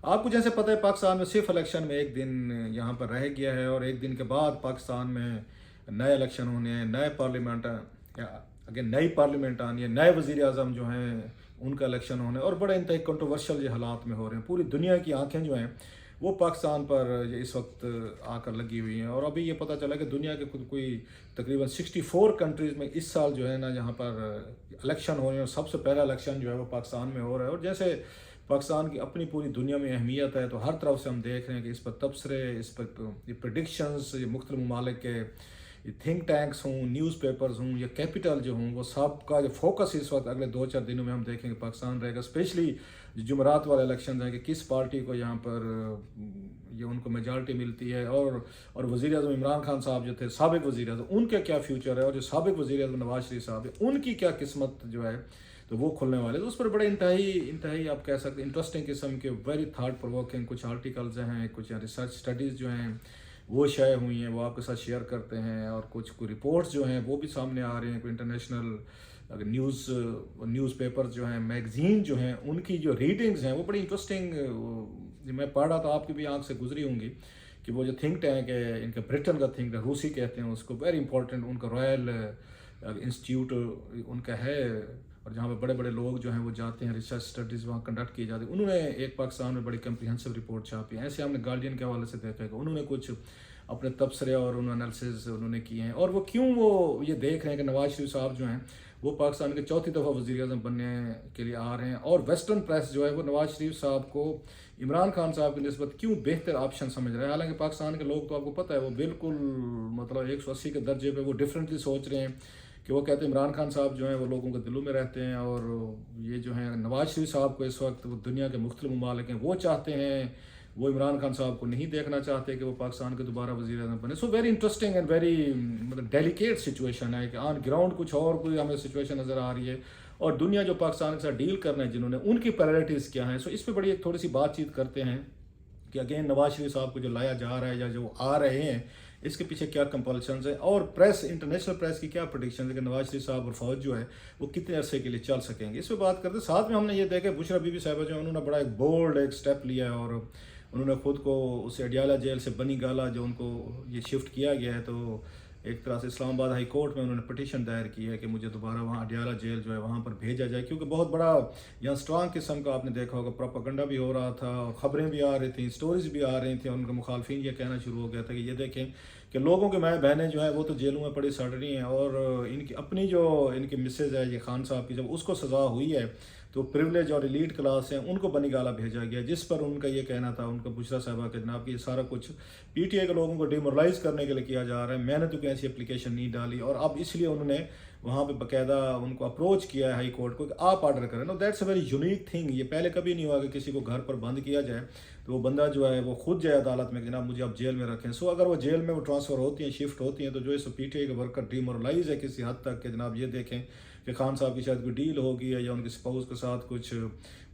آپ کو جیسے پتہ ہے پاکستان میں صرف الیکشن میں ایک دن یہاں پر رہ گیا ہے، اور ایک دن کے بعد پاکستان میں نئے الیکشن ہونے ہیں، نئے پارلیمنٹ اگر نئی پارلیمنٹ آنی ہے، نئے وزیر اعظم جو ہیں ان کا الیکشن ہونے، اور بڑے انتہائی کنٹروورشل یہ حالات میں ہو رہے ہیں۔ پوری دنیا کی آنکھیں جو ہیں وہ پاکستان پر یہ اس وقت آ کر لگی ہوئی ہیں، اور ابھی یہ پتہ چلا کہ دنیا کے خود کوئی تقریباً 64 کنٹریز میں اس سال جو ہے نا یہاں پر الیکشن ہو رہے ہیں، اور سب سے پہلا الیکشن جو ہے وہ پاکستان میں ہو رہا ہے۔ اور جیسے پاکستان کی اپنی پوری دنیا میں اہمیت ہے، تو ہر طرف سے ہم دیکھ رہے ہیں کہ اس پر تبصرے، اس پر یہ پریڈکشنز، یہ مختلف ممالک کے یہ تھنک ٹینکس ہوں، نیوز پیپرز ہوں یا کیپٹل جو ہوں، وہ سب کا جو فوکس اس وقت اگلے 2-4 دنوں میں ہم دیکھیں گے پاکستان رہے گا، اسپیشلی جمعرات والے الیکشن ہیں کہ کس پارٹی کو یہاں پر یہ ان کو میجارٹی ملتی ہے، اور وزیر اعظم عمران خان صاحب جو تھے سابق وزیر اعظم، ان کا کیا فیوچر ہے، اور جو سابق وزیر اعظم نواز شریف صاحب ہے ان کی کیا قسمت جو ہے تو وہ کھلنے والے، تو اس پر بڑے انتہائی آپ کہہ سکتے ہیں انٹرسٹنگ قسم کے ویری تھاٹ پرووکنگ کچھ آرٹیکلز ہیں، کچھ ریسرچ اسٹڈیز جو ہیں وہ شائع ہوئی ہیں، وہ آپ کے ساتھ شیئر کرتے ہیں، اور کچھ رپورٹس جو ہیں وہ بھی سامنے آ رہے ہیں، کوئی انٹرنیشنل اگر نیوز پیپر جو ہیں، میگزین جو ہیں، ان کی جو ریڈنگز ہیں وہ بڑی انٹرسٹنگ میں پڑھ رہا تھا، آپ کی بھی آنکھ سے گزری ہوں گی کہ وہ جو تھنک ٹینک ہے ان کا برٹن کا تھنک ٹینک، روسی کہتے ہیں اس کو، ویری امپورٹنٹ، ان کا رائل انسٹیٹیوٹ ان کا ہے، اور جہاں پہ بڑے بڑے لوگ جو ہیں وہ جاتے ہیں، ریسرچ اسٹڈیز وہاں کنڈکٹ کی جاتی ہیں، انہوں نے ایک پاکستان میں بڑی کمپریہنسو رپورٹ چھاپی ہے۔ ایسے ہم نے گارڈین کے حوالے سے دیکھا کہ انہوں نے کچھ اپنے تبصرے اور انالیسز انہوں نے کیے ہیں، اور وہ کیوں وہ یہ دیکھ رہے ہیں کہ نواز شریف صاحب جو ہیں وہ پاکستان کے چوتھی دفعہ وزیر اعظم بننے کے لیے آ رہے ہیں، اور ویسٹرن پریس جو ہے وہ نواز شریف صاحب کو عمران خان صاحب کی نسبت کیوں بہتر آپشن سمجھ رہے ہیں، حالانکہ پاکستان کے لوگ تو آپ کو پتہ ہے وہ بالکل مطلب 180 کے درجے پہ وہ ڈفرینٹلی سوچ رہے ہیں، کہ وہ کہتے ہیں عمران خان صاحب جو ہیں وہ لوگوں کے دلوں میں رہتے ہیں، اور یہ جو ہیں نواز شریف صاحب کو اس وقت وہ دنیا کے مختلف ممالک ہیں وہ چاہتے ہیں، وہ عمران خان صاحب کو نہیں دیکھنا چاہتے کہ وہ پاکستان کے دوبارہ وزیر اعظم بنے۔ So very interesting and very مطلب ڈیلیکیٹ سچویشن ہے کہ آن گراؤنڈ کچھ اور کوئی ہمیں سچویشن نظر آ رہی ہے، اور دنیا جو پاکستان کے ساتھ ڈیل کرنا ہے جنہوں نے، ان کی پرائرٹیز کیا ہیں۔ سو اس پہ بڑی ایک تھوڑی سی بات چیت کرتے ہیں کہ اگین نواز شریف صاحب کو جو لایا جا رہا ہے یا جو آ رہے ہیں اس کے پیچھے کیا کمپلشنز ہیں، اور پریس، انٹرنیشنل پریس کی کیا پریڈکشنز ہے کہ نواز شریف صاحب اور فوج جو ہے وہ کتنے عرصے کے لیے چل سکیں گے، اس پہ بات کرتے ہیں۔ ساتھ میں ہم نے یہ دیکھا بشرا بی بی صاحبہ جو انہوں نے بڑا ایک بولڈ ایک سٹیپ لیا ہے، اور انہوں نے خود کو اس اڈیالہ جیل سے بنی گالا جو ان کو یہ شفٹ کیا گیا ہے، تو ایک طرح سے اسلام آباد ہائی کورٹ میں انہوں نے پٹیشن دائر کی ہے کہ مجھے دوبارہ وہاں اڈیالہ جیل جو ہے وہاں پر بھیجا جائے، کیونکہ بہت بڑا یہاں اسٹرانگ قسم کا آپ نے دیکھا ہوگا پروپیگنڈا بھی ہو رہا تھا، اور خبریں بھی آ رہی تھیں، سٹوریز بھی آ رہی تھیں، اور ان کے مخالفین یہ کہنا شروع ہو گیا تھا کہ یہ دیکھیں کہ لوگوں کے مائیں بہنیں جو ہیں وہ تو جیلوں میں پڑی سڑ رہی ہیں، اور ان کی اپنی جو ان کی مسز ہے یہ خان صاحب کی، جب اس کو سزا ہوئی ہے تو پریولیج اور ایلیٹ کلاس ہیں ان کو بنی گالا بھیجا گیا، جس پر ان کا یہ کہنا تھا ان کا بشرا صاحبہ کہ جناب کہ یہ سارا کچھ پی ٹی اے کے لوگوں کو ڈیمورلائز کرنے کے لیے کیا جا رہا ہے، میں نے تو کوئی ایسی اپلیکیشن نہیں ڈالی، اور اب اس لیے انہوں نے وہاں پہ باقاعدہ ان کو اپروچ کیا ہے ہائی کورٹ کو کہ آپ آرڈر کریں۔ No that's a very unique thing, یہ پہلے کبھی نہیں ہوا کہ کسی کو گھر پر بند کیا جائے تو وہ بندہ جو ہے وہ خود جائے عدالت میں کہ جناب مجھے آپ جیل میں رکھیں۔ سو اگر وہ جیل میں وہ ٹرانسفر ہوتی ہیں، شفٹ ہوتی ہیں، تو جو اس پی ٹی اے کے ورکر ڈیمورلائز ہے کسی حد تک کہ جناب یہ دیکھیں کہ خان صاحب کی شاید کوئی ڈیل ہوگی ہے یا ان کے سپاؤس کے ساتھ کچھ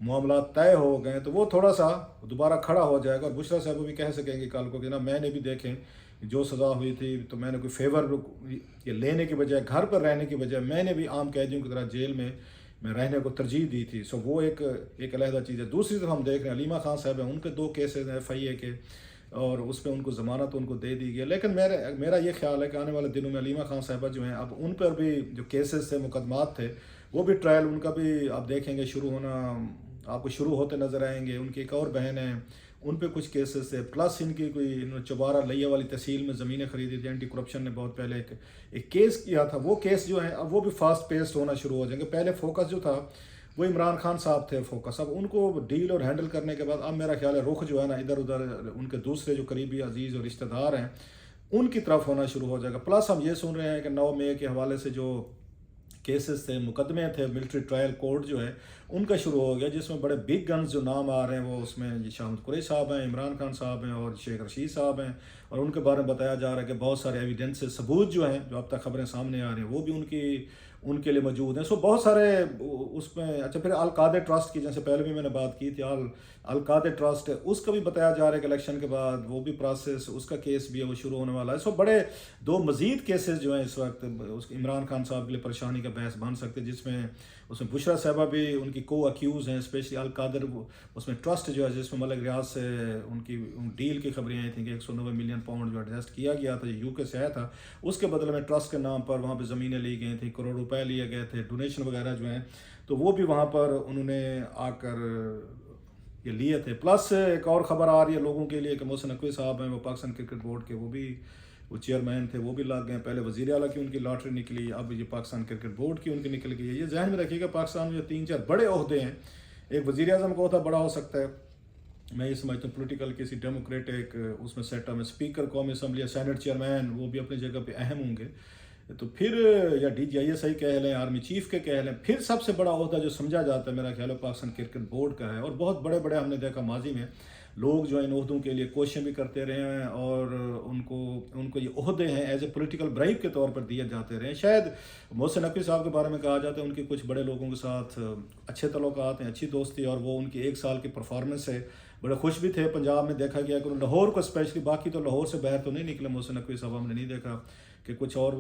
معاملات طے ہو گئے، تو وہ تھوڑا سا دوبارہ کھڑا ہو جائے گا، اور بشرا صاحب بھی کہہ سکیں گے کل کو کہ جناب میں نے بھی دیکھیں جو سزا ہوئی تھی تو میں نے کوئی فیور یہ لینے کی بجائے، گھر پر رہنے کی بجائے میں نے بھی عام قیدیوں کی طرح جیل میں رہنے کو ترجیح دی تھی۔ سو وہ ایک علیحدہ چیز ہے۔ دوسری طرف ہم دیکھ رہے ہیں علیمہ خان صاحب ہیں، ان کے 2 کیسز ہیں ایف آئی اے کے، اور اس پہ ان کو ضمانت ان کو دے دی گئی، لیکن میرا یہ خیال ہے کہ آنے والے دنوں میں علیمہ خان صاحبہ جو ہیں اب ان پر بھی جو کیسز تھے، مقدمات تھے، وہ بھی ٹرائل ان کا بھی آپ دیکھیں گے شروع ہونا، آپ کو شروع ہوتے نظر آئیں گے۔ ان کی ایک اور بہن ہے، ان پہ کچھ کیسز تھے، پلس ان کی کوئی انہوں نے چوبارہ لیا والی تحصیل میں زمینیں خریدی تھی، اینٹی کرپشن نے بہت پہلے ایک کیس کیا تھا، وہ کیس جو ہے اب وہ بھی فاسٹ پیسڈ ہونا شروع ہو جائیں گے۔ پہلے فوکس جو تھا وہ عمران خان صاحب تھے فوکس، اب ان کو ڈیل اور ہینڈل کرنے کے بعد اب میرا خیال ہے رخ جو ہے نا ادھر ادھر ان کے دوسرے جو قریبی عزیز اور رشتہ دار ہیں ان کی طرف ہونا شروع ہو جائے گا۔ پلس ہم یہ سن رہے ہیں کہ 9 مئی کے حوالے سے جو کیسز تھے، مقدمے تھے، ملٹری ٹرائل کورٹ جو ہے ان کا شروع ہو گیا، جس میں بڑے بگ گنز جو نام آ رہے ہیں وہ اس میں یہ شاہد قریشی صاحب ہیں، عمران خان صاحب ہیں، اور شیخ رشید صاحب ہیں، اور ان کے بارے میں بتایا جا رہا ہے کہ بہت سارے ایویڈنس ثبوت جو ہیں جو اب تک خبریں سامنے آ رہی ہیں وہ بھی ان کے لیے موجود ہیں. سو بہت سارے اس میں. اچھا پھر القادر ٹرسٹ کی جیسے پہلے بھی میں نے بات کی تھی, القادر ٹرسٹ ہے, اس کا بھی بتایا جا رہا ہے کہ الیکشن کے بعد وہ بھی پروسیس, اس کا کیس بھی ہے وہ شروع ہونے والا ہے. سو بڑے 2 مزید کیسز جو ہیں اس وقت عمران خان صاحب کے لیے پریشانی کا باعث بن سکتے, جس میں اس میں بشرا صاحبہ بھی ان کی کو اکیوز ہیں, اسپیشلی القادر اس میں ٹرسٹ جو ہے جس میں ملک ریاض سے ان کی ڈیل کی خبریں آئی تھیں کہ 190 ملین پاؤنڈ جو ایڈجسٹ کیا گیا تھا, یو کے سے آیا تھا, اس کے بدلے میں ٹرسٹ کے نام پر وہاں پہ زمینیں لی گئی تھیں, کروڑ روپے لیے گئے تھے, ڈونیشن وغیرہ جو ہیں, تو وہ بھی وہاں پر انہوں نے آ کر یہ لیے تھے. پلس ایک اور خبر آ رہی ہے لوگوں کے لیے کہ محسن نقوی صاحب ہیں, وہ پاکستان کرکٹ بورڈ کے وہ چیئرمین تھے, وہ بھی لگ گئے. پہلے وزیر اعلیٰ کی ان کی لاٹری نکلی, اب یہ پاکستان کرکٹ بورڈ کی ان کی نکل گئی ہے. یہ ذہن میں رکھیے گا پاکستان میں 3-4 بڑے عہدے ہیں. ایک وزیر اعظم کا عہدہ بڑا ہو سکتا ہے, میں یہ سمجھتا ہوں پولیٹیکل کسی ڈیموکریٹک اس میں سیٹ اپ میں اسپیکر قومی اسمبلی یا سینٹ چیئرمین, وہ بھی اپنی جگہ پہ اہم ہوں گے. تو پھر یا DGISI کہہ لیں, آرمی چیف کے کہہ لیں, پھر سب سے بڑا عہدہ جو سمجھا جاتا ہے میرا خیال ہے پاکستان کرکٹ بورڈ کا ہے. اور بہت بڑے بڑے ہم نے دیکھا ماضی میں لوگ جو ان عہدوں کے لیے کوششیں بھی کرتے رہے ہیں, اور ان کو یہ عہدے ہیں ایز اے پولیٹیکل برائب کے طور پر دیے جاتے رہے. شاید محسن نقوی صاحب کے بارے میں کہا جاتا ہے ان کے کچھ بڑے لوگوں کے ساتھ اچھے تعلقات ہیں, اچھی دوستی, اور وہ ان کی 1 سال کی پرفارمنس سے بڑے خوش بھی تھے. پنجاب میں دیکھا گیا کہ لاہور کو اسپیشلی, باقی تو لاہور سے باہر تو نہیں نکلے محسن نقوی صاحب, ہم نے نہیں دیکھا کہ کچھ اور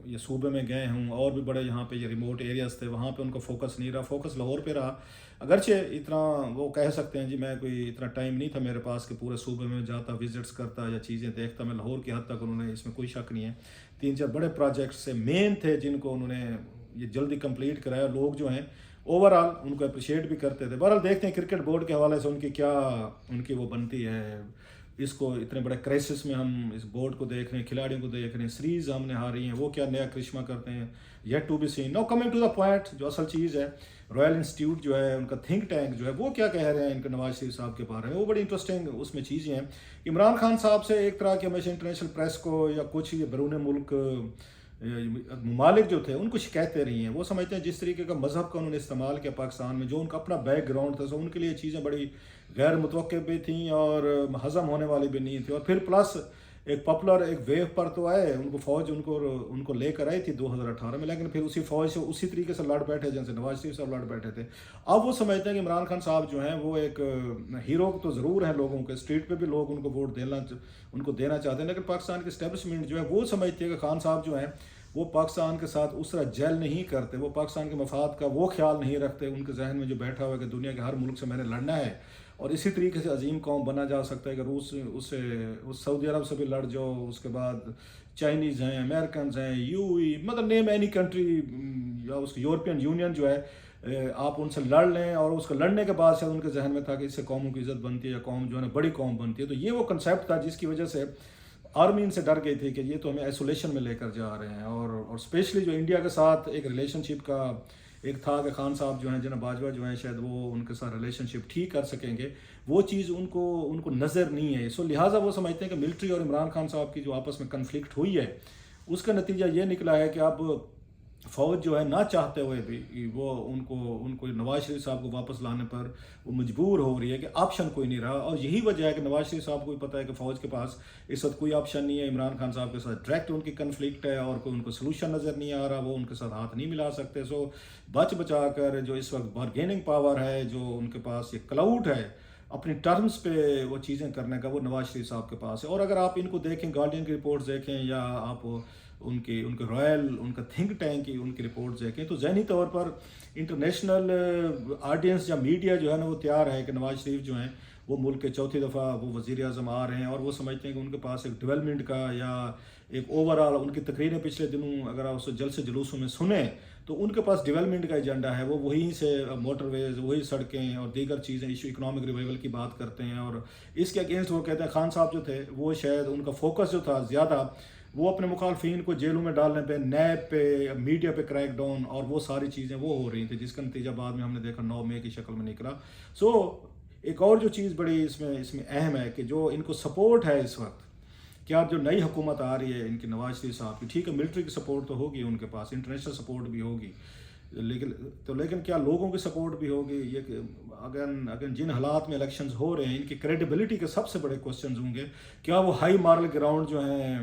یہ صوبے میں گئے ہوں, اور بھی بڑے یہاں پہ یہ ریموٹ ایریاز تھے, وہاں پہ ان کا فوکس نہیں رہا, فوکس لاہور پہ رہا. اگرچہ اتنا وہ کہہ سکتے ہیں جی میں کوئی اتنا ٹائم نہیں تھا میرے پاس کہ پورے صوبے میں جاتا, وزٹس کرتا یا چیزیں دیکھتا, میں لاہور کی حد تک انہوں نے, اس میں کوئی شک نہیں ہے 3-4 بڑے پروجیکٹس سے مین تھے جن کو انہوں نے یہ جلدی کمپلیٹ کرایا. لوگ جو ہیں اوور آل ان کو اپریشیٹ بھی کرتے تھے. بہرحال دیکھتے ہیں کرکٹ بورڈ کے حوالے سے ان کی وہ بنتی ہے. اس کو اتنے بڑے کرائسس میں ہم اس بورڈ کو دیکھ رہے ہیں, کھلاڑیوں کو دیکھ رہے ہیں, سیریز ہم نے ہاری ہیں, وہ کیا نیا کرشمہ کرتے ہیں, yet to be seen. Now coming to the point, جو اصل چیز ہے, رائل انسٹیٹیوٹ جو ہے ان کا تھنک ٹینک جو ہے وہ کیا کہہ رہے ہیں ان کے نواز شریف صاحب کے بارے میں, وہ بڑی انٹرسٹنگ اس میں چیزیں ہیں. عمران خان صاحب سے ایک طرح کی ہمیشہ انٹرنیشنل پریس کو یا کچھ یہ بیرون ملک ممالک جو تھے ان کو شکایتیں رہی ہیں. وہ سمجھتے ہیں جس طریقے کا مذہب کا انہوں نے استعمال کیا پاکستان میں, جو ان کا اپنا بیک گراؤنڈ تھا, سو ان کے لیے چیزیں بڑی غیر متوقع بھی تھیں اور ہضم ہونے والی بھی نہیں تھی. اور پھر پلس ایک پاپولر ایک ویو پر تو آئے, ان کو فوج ان کو لے کر آئی تھی 2018 میں, لیکن پھر اسی فوج سے اسی طریقے سے لڑ بیٹھے جیسے نواز شریف صاحب لڑ بیٹھے تھے. اب وہ سمجھتے ہیں کہ عمران خان صاحب جو ہیں وہ ایک ہیرو تو ضرور ہیں لوگوں کے, اسٹریٹ پہ بھی لوگ ان کو ووٹ دینا چاہتے ہیں, لیکن پاکستان کی اسٹیبلشمنٹ جو ہے وہ سمجھتی ہے کہ خان صاحب جو ہیں وہ پاکستان کے ساتھ اس طرح جیل نہیں کرتے, وہ پاکستان کے مفاد کا وہ خیال نہیں رکھتے. ان کے ذہن میں جو بیٹھا ہوا ہے کہ دنیا کے ہر ملک سے میں نے لڑنا ہے اور اسی طریقے سے عظیم قوم بنا جا سکتا ہے کہ روس اس سعودی عرب سے بھی لڑ جاؤ, اس کے بعد چائنیز ہیں, امریکنز ہیں, مطلب نیم اینی کنٹری, یا اس کی یورپین یونین جو ہے آپ ان سے لڑ لیں, اور اس کو لڑنے کے بعد شاید ان کے ذہن میں تھا کہ اس سے قوموں کی عزت بنتی ہے یا قوم جو ہے نا بڑی قوم بنتی ہے. تو یہ وہ کنسیپٹ تھا جس کی وجہ سے آرمی ان سے ڈر گئی تھی کہ یہ تو ہمیں آئسولیشن میں لے کر جا رہے ہیں. اور اسپیشلی جو انڈیا کے ساتھ ایک ریلیشن شپ کا ایک تھا کہ خان صاحب جو ہیں جناب باجوہ جو ہیں شاید وہ ان کے ساتھ ریلیشن شپ ٹھیک کر سکیں گے, وہ چیز ان کو نظر نہیں ہے. سو لہٰذا وہ سمجھتے ہیں کہ ملٹری اور عمران خان صاحب کی جو آپس میں کنفلکٹ ہوئی ہے اس کا نتیجہ یہ نکلا ہے کہ اب فوج جو ہے نہ چاہتے ہوئے بھی وہ ان کو نواز شریف صاحب کو واپس لانے پر وہ مجبور ہو رہی ہے کہ آپشن کوئی نہیں رہا. اور یہی وجہ ہے کہ نواز شریف صاحب کو بھی پتہ ہے کہ فوج کے پاس اس وقت کوئی آپشن نہیں ہے, عمران خان صاحب کے ساتھ ڈائریکٹ ان کی کنفلکٹ ہے اور کوئی ان کو سلوشن نظر نہیں آ رہا, وہ ان کے ساتھ ہاتھ نہیں ملا سکتے. سو بچا کر جو اس وقت بارگیننگ پاور ہے, جو ان کے پاس یہ کلاؤڈ ہے اپنی ٹرمز پہ وہ چیزیں کرنے کا, وہ نواز شریف صاحب کے پاس ہے. اور اگر آپ ان کو دیکھیں, گارڈین کی رپورٹس دیکھیں, یا آپ ان کے رائل ان کا تھنک ٹینک کی ان کی رپورٹس دیکھیں, تو ذہنی طور پر انٹرنیشنل آڈینس یا میڈیا جو ہے نا وہ تیار ہے کہ نواز شریف جو ہیں وہ ملک کے چوتھی دفعہ وہ وزیر اعظم آ رہے ہیں, اور وہ سمجھتے ہیں کہ ان کے پاس ایک ڈیولپمنٹ کا یا ایک اوور آل ان کی تقریریں پچھلے دنوں اگر آپ جلسے جلوسوں میں سنیں تو ان کے پاس ڈیولپمنٹ کا ایجنڈا ہے. وہ وہیں سے موٹر ویز, وہی سڑکیں اور دیگر چیزیں, ایشو اکنامک ریوائول کی بات کرتے ہیں. اور اس کے اگینسٹ وہ کہتے ہیں خان صاحب جو تھے وہ شاید ان کا فوکس جو تھا زیادہ وہ اپنے مخالفین کو جیلوں میں ڈالنے پہ, نیب پہ, میڈیا پہ کریک ڈاؤن اور وہ ساری چیزیں وہ ہو رہی تھیں, جس کا نتیجہ بعد میں ہم نے دیکھا 9 مئی کی شکل میں نکلا. سو ایک اور جو چیز بڑی اس میں اہم ہے کہ جو ان کو سپورٹ ہے اس وقت, کیا جو نئی حکومت آ رہی ہے ان کی نواز شریف صاحب کی, ٹھیک ہے ملٹری کی سپورٹ تو ہوگی ان کے پاس, انٹرنیشنل سپورٹ بھی ہوگی, لیکن کیا لوگوں کی سپورٹ بھی ہوگی؟ یہ کہ اگر جن حالات میں الیکشنز ہو رہے ہیں ان کی کریڈیبلٹی کے سب سے بڑے کوسچنز ہوں گے. کیا وہ ہائی مارل گراؤنڈ جو ہیں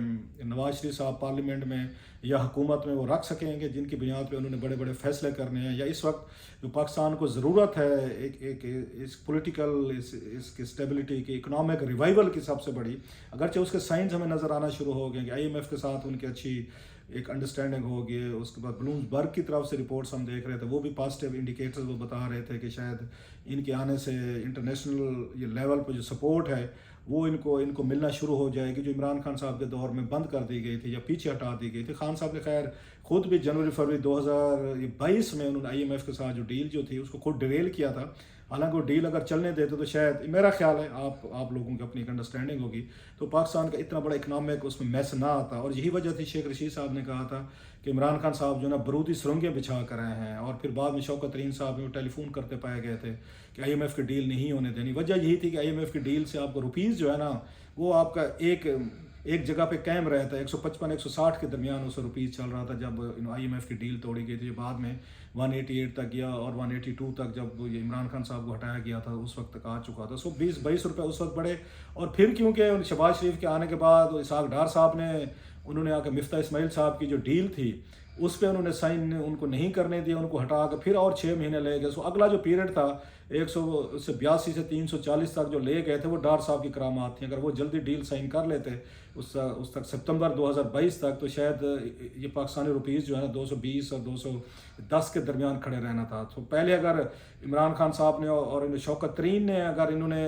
نواز شریف صاحب پارلیمنٹ میں یا حکومت میں وہ رکھ سکیں گے، جن کی بنیاد پہ انہوں نے بڑے بڑے فیصلے کرنے ہیں؟ یا اس وقت جو پاکستان کو ضرورت ہے ایک اس پولیٹیکل اس کی اسٹیبلٹی کی، اکنامک ریوائول کی سب سے بڑی، اگرچہ اس کے سائنز ہمیں نظر آنا شروع ہو گئے کہ IMF کے ساتھ ان کی اچھی ایک انڈرسٹینڈنگ ہو گئی. اس کے بعد بلومبرگ کی طرف سے رپورٹس ہم دیکھ رہے تھے، وہ بھی پازیٹیو انڈیکیٹرز وہ بتا رہے تھے کہ شاید ان کے آنے سے انٹرنیشنل یہ لیول پہ جو سپورٹ ہے وہ ان کو ملنا شروع ہو جائے گی، جو عمران خان صاحب کے دور میں بند کر دی گئی تھی یا پیچھے ہٹا دی گئی تھی. خان صاحب نے خیر خود بھی جنوری فروری 2022 میں انہوں نے IMF کے ساتھ جو ڈیل جو تھی اس کو خود ڈیریل کیا تھا. حالانکہ وہ ڈیل اگر چلنے دیتے تو شاید، میرا خیال ہے، آپ لوگوں کی اپنی ایک انڈرسٹینڈنگ ہوگی، تو پاکستان کا اتنا بڑا اکنامک اس میں میس نہ آتا. اور یہی وجہ تھی، شیخ رشید صاحب نے کہا تھا کہ عمران خان صاحب جو نا برودی سرنگیں بچھا کر رہے ہیں. اور پھر بعد میں شوکت ترین صاحب نے ٹیلی فون کرتے پائے گئے تھے کہ IMF کی ڈیل نہیں ہونے دینی. وجہ یہی تھی کہ IMF کی ڈیل سے آپ کو روپیز جو ہے نا وہ آپ کا ایک جگہ پہ قائم رہتا ہے. 155-160 کے درمیان اس روپیز چل رہا تھا جب IMF کی ڈیل توڑی گئی تھی. بعد میں 188 تک گیا اور 182 تک جب یہ عمران خان صاحب کو ہٹایا گیا تھا اس وقت تک آ چکا تھا. 20-22 روپے اس وقت بڑے. اور پھر کیونکہ شہباز شریف کے آنے کے بعد اسحاق ڈار صاحب نے انہوں نے آ کے مفتاح اسماعیل صاحب کی جو ڈیل تھی اس پہ انہوں نے سائن ان کو نہیں کرنے دیا، ان کو ہٹا کے پھر اور 6 مہینے لے گئے. اگلا جو پیریڈ تھا 182 سے 340 تک جو لے گئے تھے وہ ڈار صاحب کی کرامات تھیں. اگر وہ جلدی ڈیل سائن کر لیتے اس تک ستمبر 2022 تک تو شاید یہ پاکستانی روپیز جو ہے نا 220 اور 210 کے درمیان کھڑے رہنا تھا. تو پہلے اگر عمران خان صاحب نے اور شوکت ترین نے اگر انہوں نے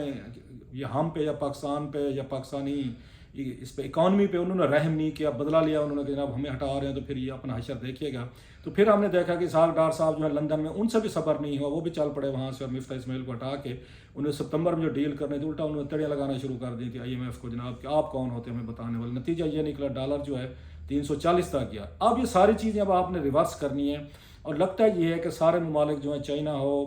یہ ہم پہ یا پاکستان پہ یا پاکستانی اس پہ اکانومی پہ انہوں نے رحم نہیں کیا، بدلہ لیا انہوں نے کہ جناب ہمیں ہٹا رہے ہیں تو پھر یہ اپنا حشر دیکھیے گا. تو پھر ہم نے دیکھا کہ اسحاق ڈار صاحب جو ہے لندن میں ان سے بھی صبر نہیں ہوا، وہ بھی چل پڑے وہاں سے اور مفتاح اسماعیل کو ہٹا کے انہیں ستمبر میں جو ڈیل کرنے تھے الٹا انہوں نے تڑیاں لگانا شروع کر دی تھی IMF کو، جناب کہ آپ کون ہوتے ہیں ہمیں بتانے والے. نتیجہ یہ نکلا ڈالر جو ہے 340 تک گیا. اب یہ ساری چیزیں اب آپ نے ریورس کرنی ہے اور لگتا یہ ہے کہ سارے ممالک جو ہیں، چائنا ہو،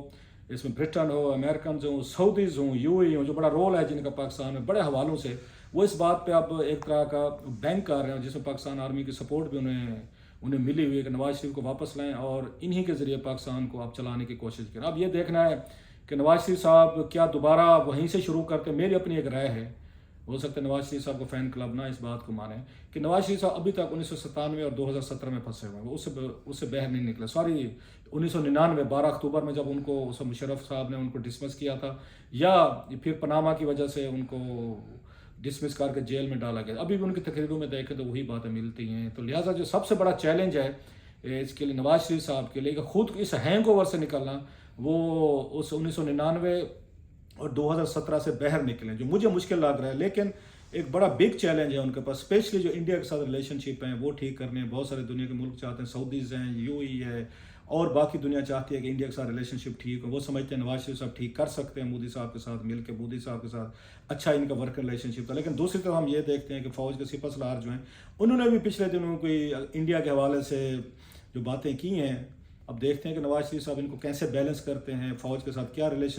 اس میں برٹن ہو، امریکنز ہوں، سعودیز ہوں، UAE ہوں، جو بڑا رول ہے جن کا پاکستان میں بڑے حوالوں سے، وہ اس بات پہ اب ایک طرح کا بینک کر رہے ہیں جس میں پاکستان آرمی کی سپورٹ بھی انہیں ملی ہوئی ہے کہ نواز شریف کو واپس لائیں اور انہی کے ذریعے پاکستان کو آپ چلانے کی کوشش کریں. اب یہ دیکھنا ہے کہ نواز شریف صاحب کیا دوبارہ وہیں سے شروع کرتے. میری اپنی ایک رائے ہے، ہو سکتا ہے نواز شریف صاحب کو فین کلب نہ اس بات کو مانیں کہ نواز شریف صاحب ابھی تک 1997 اور 2017 میں پھنسے ہوئے ہیں، وہ اس سے باہر نہیں نکلے. 1999 12 اکتوبر میں جب ان کو مشرف صاحب نے ان کو ڈسمس کیا تھا، یا پھر پاناما کی وجہ سے ان کو ڈسمس کر کے جیل میں ڈالا گیا. ابھی بھی ان کی تقریروں میں دیکھیں تو وہی باتیں ملتی ہیں. تو لہٰذا جو سب سے بڑا چیلنج ہے اس کے لیے نواز شریف صاحب کے لیے کہ خود اس ہینگ اوور سے نکلنا، وہ اس 1999 اور 2017 سے باہر نکلیں، جو مجھے مشکل لگ رہا ہے. لیکن ایک بڑا بگ چیلنج ہے ان کے پاس، اسپیشلی جو انڈیا کے ساتھ ریلیشن شپ ہیں وہ ٹھیک کرنے ہیں. بہت سارے دنیا کے ملک چاہتے ہیں، سعودیز ہیں، UAE ہے، اور باقی دنیا چاہتی ہے کہ انڈیا کے ساتھ ریلیشن شپ ٹھیک ہو. وہ سمجھتے ہیں نواز شریف صاحب ٹھیک کر سکتے ہیں مودی صاحب کے ساتھ مل کے، مودی صاحب کے ساتھ اچھا ان کا ورکنگ ریلیشن شپ تھا. لیکن دوسری طرف ہم یہ دیکھتے ہیں کہ فوج کے سپہ سالار جو ہیں انہوں نے بھی پچھلے دنوں کوئی انڈیا کے حوالے سے جو باتیں کی ہیں. اب دیکھتے ہیں کہ نواز شریف صاحب ان کو کیسے بیلنس کرتے ہیں، فوج کے ساتھ کیا ریلیشن